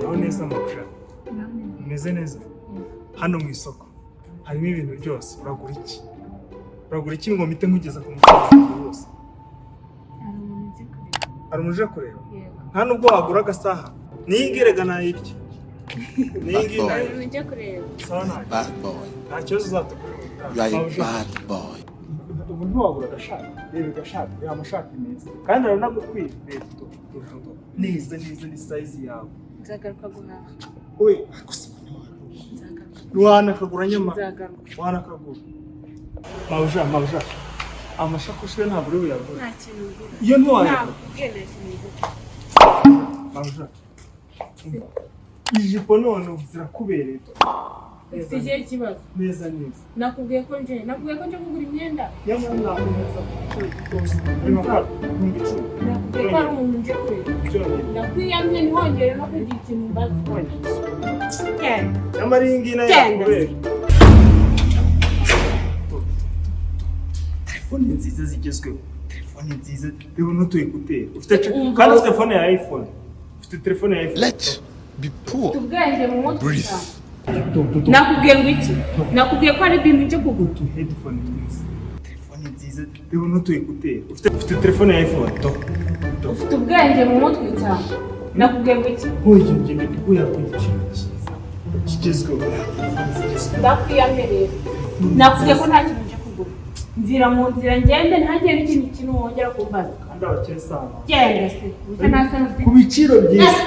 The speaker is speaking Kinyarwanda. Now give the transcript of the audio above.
Aho neza mabusha. Meze neza. Hano mu isoko harimo ibintu byose. Uragura iki ngo mpite nkugeza ku mutima wose? Hari umuntu uje kureba? Nta nubwo wagura agasaha. Niyingerega nayirya. Uje kureba. Bad boy. Nta kibazo uzatugurira. You are a bad boy. Ubu ntiwagura agashati. Reba agashati. Reba amashati meza. Kandi aranagukwiye. Reba neza ni size yawe. Nzagaruka guhaha. Oye, gusa wanakagura nyama. Wanakagura. Mawuja. Amashakoshi ntabwo uri buyagura. Nta kintu ngura. Iyo ntiwayagura. Ntabwo ngura. Mawuja. Ijipo none zirakubereye. Ufite ikibazo. Neza. Nakubwiye ko nje kugura imyenda. Yamara nakomeza Nakubwiye ko ari umuntu nje kureba. Ndakwiyamye ntihongere no kugira ikintu mbaza. Yamara iyi ngiyi nayo yakubera. Telefone nziza zigezweho. Telefone nziza. Reba n'utuyikuteri. Kandi ufite telefone ya iPhone. Let's be poor. Ubwenge mu mutwe. Breathe. Nakubwiye ngo iki? Nakubwiye ko ari ibintu byo kugura. Headphone nziza. Telefone nziza. Reba n'utuyikuteri. Ufite telefone ya iPhone. Ufite ubwenge mu mutwe cyane. Nakubwiye ngo iki? Oye, ngende kuguha ku giciro cyiza. Kigezweho. Ndakwiyamye rero. Nakubwiye ko nta kintu cyo kugura. Nzira mu nzira ngende ntagire n'ikindi kintu wongera kumbaza. Kandi abakire sana. Genda se. Usa nasa Ku biciro byiza.